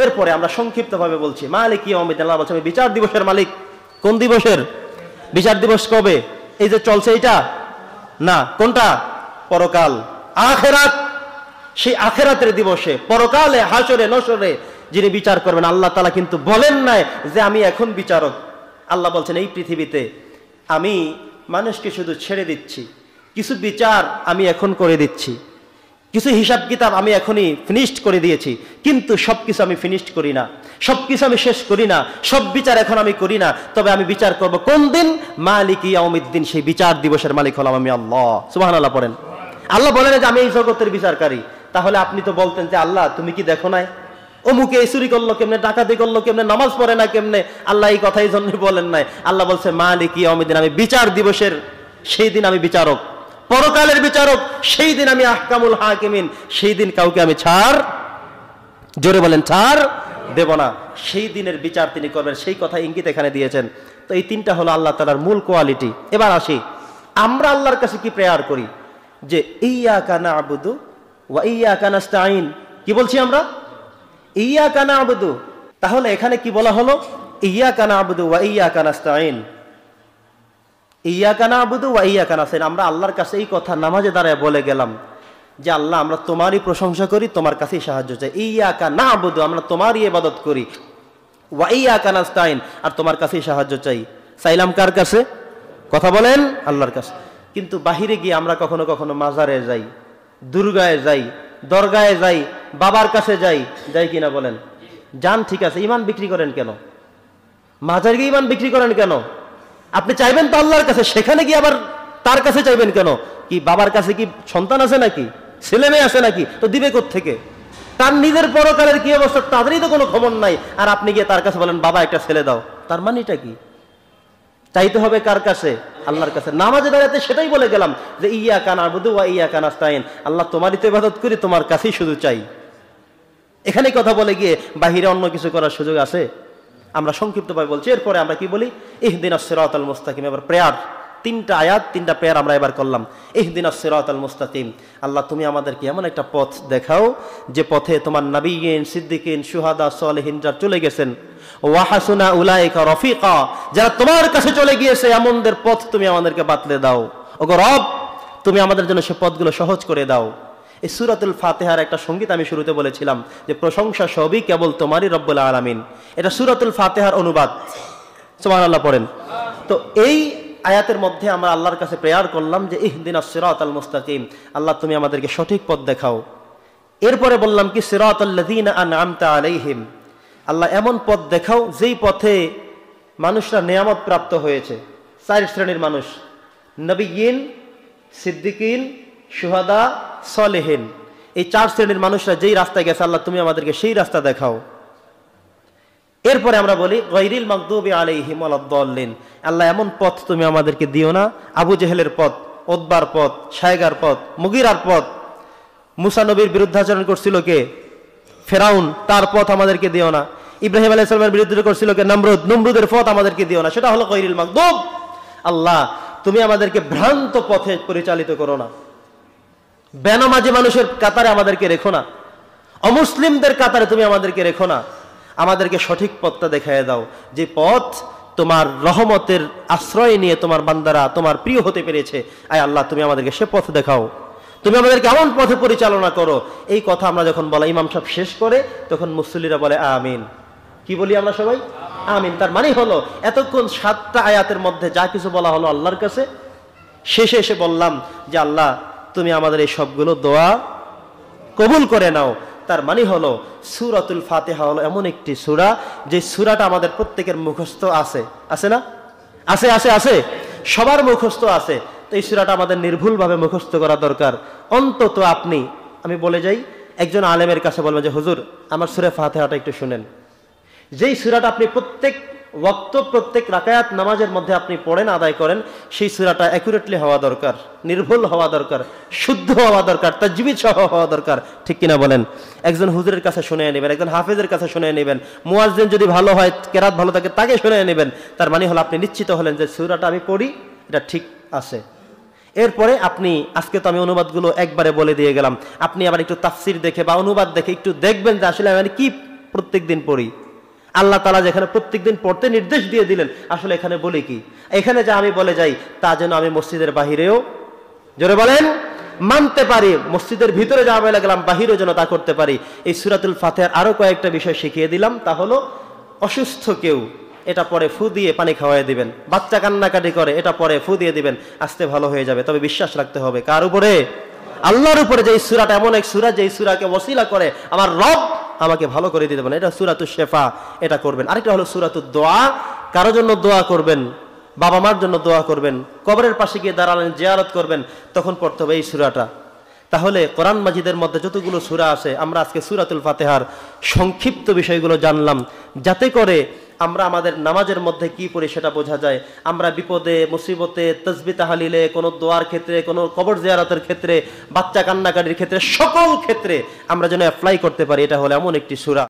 এরপরে আমরা সংক্ষিপ্তভাবে বলছি মালিক ইয়াউমিদ্দিন, আল্লাহ বলছে আমি বিচার দিবসের মালিক। কোন দিবসের? বিচার দিবস কবে? এই যে চলছে এটা না, কোনটা? পরকাল, আখিরাত। সেই আখিরাতের দিবসে, পরকালে, হাসরে নসরে যিনি বিচার করবেন, আল্লাহ তাআলা কিন্তু বলেন নাই যে আমি এখন বিচারক। আল্লাহ বলছেন এই পৃথিবীতে আমি মানুষকে শুধু ছেড়ে দিচ্ছি, কিছু বিচার আমি এখন করে দিচ্ছি, কিছু হিসাব কিতাব আমি এখনই ফিনিশড করে দিয়েছি, কিন্তু সবকিছু আমি ফিনিশড করি না, সবকিছু আমি শেষ করি না, সব বিচার এখন আমি করি না। তবে আমি বিচার করব কোন দিন? মালিক ইয়াউমিদ্দিন, সেই বিচার দিবসের মালিক হলাম আমি আল্লাহ। সুবহানাল্লাহ পড়েন। আল্লাহ বলেন যে আমি এই জগতের বিচারকারী। তাহলে আপনি তো বলতেন যে আল্লাহ তুমি কি দেখো নাই অমুকে এই চুরি করলো কেমনে, ডাকাতি করলো কেমনে, নামাজ পড়ে না কেমনে? আল্লাহ এই কথাই জন্য বলেন নাই। আল্লাহ বলছে মালিক ইয়াউমিদ্দিন, আমি বিচার দিবসের সেই দিন আমি বিচারক, পরকালের বিচারক। সেই দিন আমি আহকামুল হাকিমিন, সেই দিন কাউকে আমি ছাড়, জোরে বলেন, ছাড় দেব না। সেই দিনের বিচার তিনি করবেন, সেই কথা ইঙ্গিত এখানে দিয়েছেন। তো এই তিনটা হলো আল্লাহ তাআলার মূল কোয়ালিটি। এবার আসি আমরা আল্লাহর কাছে কি প্রেয়ার করি, যে ইয়্যাকা না'বুদু ওয়া ইয়্যাকা নাস্তাঈন। কি বলছি আমরা? ইয়্যাকা না'বুদু। তাহলে এখানে কি বলা হলো? ইয়্যাকা না'বুদু ওয়া ইয়্যাকা নাস্তাঈন। ইয়্যাকা না'বুদু ওয়া ইয়্যাকা নাস্তাঈন, আমরা আল্লাহর কাছে এই কথা নামাজে দাঁড়ায় বলে গেলাম যে আল্লাহ আমরা তোমারই প্রশংসা করি, তোমার কাছেই সাহায্য চাই। ইয়্যাকা না'বুদু, আমরা তোমারই ইবাদত করি, ওয়া ইয়্যাকা নাস্তাঈন, আর তোমার কাছেই সাহায্য চাই। চাইলাম কার কাছে? কথা বলেন, আল্লাহর কাছে। কিন্তু বাহিরে গিয়ে আমরা কখনো কখনো মাজারে যাই, দুর্গায় যাই, দরগায় যাই, বাবার কাছে যাই, যাই কিনা বলেন? যান, ঠিক আছে। ইমান বিক্রি করেন কেন? মাজারে গিয়ে ইমান বিক্রি করেন কেন? আপনি চাইবেন তো আল্লাহর কাছে, সেখানে গিয়ে আবার তার কাছে চাইবেন কেন? কি বাবার কাছে কি সন্তান আছে নাকি, ছেলে মেয়ে আছে নাকি? তো দিবে কোত্থেকে? তার নিজের পরকালের কি অবস্থা তাদেরই তো কোনো খবর নাই, আর আপনি গিয়ে তার কাছে বলেন বাবা একটা ছেলে দাও। তার মানেটা কি? চাইতে হবে কার কাছে? আল্লাহর কাছে। নামাজে দাঁড়াতে সেটাই বলে গেলাম যে ইয়্যাকা না'বুদু ওয়া ইয়্যাকা নাস্তাঈন, আল্লাহ তোমারই তো ইবাদত করি, তোমার কাছেই শুধু চাই। এখানে কথা বলে গিয়ে বাহিরে অন্য কিছু করার সুযোগ আছে? আমরা সংক্ষিপ্তভাবে বলছি। এরপরে আমরা কি বলি? ইহদিনাস সিরাতাল মুস্তাকিম। এবার প্রেয়ার, তিনটা আয়াত, তিনটা প্রেয়ার আমরা এবার করলাম। ইহদিনাস সিরাতাল মুস্তাকিম, আল্লাহ তুমি আমাদেরকে এমন একটা পথ দেখাও যে পথে তোমার নবিয়্যিন, সিদ্দিকিন, শুহাদা, সালেহিন যারা চলে গেছেন, ওয়া হাসুনা উলাইকা রফিকা, যারা তোমার কাছে চলে গিয়েছে, এমনদের পথ তুমি আমাদেরকে বাতলে দাও। ওগো রব, তুমি আমাদের জন্য সে পথগুলো সহজ করে দাও। এই সূরাতুল ফাতিহার একটা সংগীত আমি শুরুতে বলেছিলাম যে প্রশংসা সবই কেবল তোমারই রব্বুল আলামিন। এটা সূরাতুল ফাতিহার অনুবাদ। সুবহানাল্লাহ পড়েন। তো এই আয়াতের মধ্যে আমরা আল্লাহর কাছে প্রেয়ার করলাম যে ইহদিনাস সিরাতাল মুস্তাকিম, আল্লাহ তুমি আমাদেরকে সঠিক পথ দেখাও। এরপরে বললাম কি সিরাতাল লাযিনা আন'আমতা আলাইহিম, আল্লাহ এমন পথ দেখাও যেই পথে মানুষরা নিয়ামত প্রাপ্ত হয়েছে। চার শ্রেণীর মানুষ, নবিয়্যিন, সিদ্দিকিন, শুহাদা, সালেহিন। এই চার শ্রেণীর মানুষরা যেই রাস্তায় গেছে, আল্লাহ তুমি আমাদেরকে সেই রাস্তা দেখাও। এরপরে আমরা বলি গায়রিল মাগদুবি আলাইহিম ওয়ালাদ-দাল্লিন, আল্লাহ এমন পথ তুমি আমাদেরকে দিও না, আবু জেহেলের পথ, উতবার পথ, শায়গার পথ, মুগীরার পথ। মুসা নবীর বিরুদ্ধাচরণ করছিল কে? ফেরাউন, তার পথ আমাদেরকে দিও না। ইব্রাহিম আলাইহিস সালামের বিরুদ্ধে করছিল কে? নমরুদ, নমরুদের পথ আমাদেরকে দিও না। সেটা হলো গায়রিল মাগদুব। আল্লাহ তুমি আমাদেরকে ভ্রান্ত পথে পরিচালিত করো না, বেনামাজি মানুষের কাতারে আমাদেরকে রেখো না, অমুসলিমদের কাতারে তুমি আমাদেরকে রেখো না। আমাদেরকে সঠিক পথটা দেখায় দাও, যে পথ তোমার রহমতের আশ্রয় নিয়ে তোমার বান্দারা তোমার প্রিয় হতে পেরেছে। আয় আল্লাহ তুমি আমাদেরকে সে পথ দেখাও, তুমি আমাদেরকে এমন পথে পরিচালনা করো। এই কথা আমরা যখন বলা ইমাম সাহেব শেষ করে, তখন মুসল্লিরা বলে আমিন। কি বলি আমরা সবাই? আমিন। তার মানে হলো এতক্ষণ 7টা আয়াতের মধ্যে যা কিছু বলা হলো আল্লাহর কাছে, শেষে এসে বললাম যে আল্লাহ তুমি আমাদের এই সবগুলো দোয়া কবুল করে নাও। তার মানে হলো সূরাতুল ফাতিহা হলো এমন একটি সূরা যে সূরাটা আমাদের প্রত্যেকের মুখস্থ আছে, আছে না? আছে আছে আছে, সবার মুখস্থ আছে। তো এই সূরাটা আমাদের নির্ভুলভাবে মুখস্থ করা দরকার। অন্তত আপনি, আমি বলে যাই, একজন আলেমের কাছে বলবেন যে হুজুর আমার সূরা ফাতিহাটা একটু শুনেন। যেই সূরাটা আপনি প্রত্যেক ওয়াক্ত, প্রত্যেক রাকায়াত নামাজের মধ্যে আপনি পড়েন, আদায় করেন, সেই সূরাটা অ্যাকুরেটলি হওয়া দরকার, নির্ভুল হওয়া দরকার, শুদ্ধ হওয়া দরকার, তাজবিদ সহ হওয়া দরকার। ঠিক কিনা বলেন? একজন হুজুরের কাছে শুনে নেবেন, একজন হাফেজের কাছে শুনে নেবেন, মুয়াজ্জিন যদি ভালো হয়, কেরাত ভালো থাকে, তাকে শুনে নেবেন। তার মানে হলো আপনি নিশ্চিত হলেন যে সূরাটা আমি পড়ি এটা ঠিক আছে। এরপরে আপনি, আজকে তো আমি অনুবাদগুলো একবারে বলে দিয়ে গেলাম, আপনি আবার একটু তাফসির দেখে বা অনুবাদ দেখে একটু দেখবেন যে আসলে আমি কি প্রত্যেক দিন পড়ি। আল্লাহ তাআলা যেখানে প্রত্যেক দিন পড়তে নির্দেশ দিয়ে দিলেন, আসলে এখানে বলি কি? এখানে যা আমি বলে যাই তা যেন আমি মসজিদের বাহিরেও, জোরে বলেন, মানতে পারি। মসজিদের ভিতরে যা বলে গেলাম বাহিরেও যেন তা করতে পারি। এই সূরাতুল ফাতিহার আরো কয়েকটা বিষয় শিখিয়ে দিলাম। তা হলো, অসুস্থ কেউ এটা পরে ফু দিয়ে পানি খাওয়াই দিবেন। বাচ্চা কান্নাকাটি করে এটা পরে ফু দিয়ে দিবেন, আস্তে ভালো হয়ে যাবে। তবে বিশ্বাস রাখতে হবে কার উপরে? আল্লাহর উপরে। যে এই সূরাটা এমন এক সূরা, যে এই সূরাকে ওসিলা করে আমার রব আমাকে ভালো করে দিতে পারেন। এটা সূরাতুশ শিফা, এটা করবেন। আরেকটা হলো সূরাতুদ দোয়া। কারোর জন্য দোয়া করবেন, বাবা মার জন্য দোয়া করবেন, কবরের পাশে গিয়ে দাঁড়ালেন, জিয়ারত করবেন, তখন পড়তে হবে এই সূরাটা। তাহলে কোরআন মাজিদের মধ্যে যতগুলো সূরা আছে, আমরা আজকে সূরাতুল ফাতিহার সংক্ষিপ্ত বিষয়গুলো জানলাম, যাতে করে আমরা আমাদের নামাজের মধ্যে কি পড়ি সেটা বোঝা যায়। আমরা বিপদে মুসিবতে, তাসবিহ তাহলিলে, কোনো দোয়ার ক্ষেত্রে, কোনো কবর জিয়ারতের ক্ষেত্রে, বাচ্চা কান্নাকাটির ক্ষেত্রে, সকল ক্ষেত্রে আমরা যেন অ্যাপ্লাই করতে পারি। এটা হলো এমন একটি সূরা।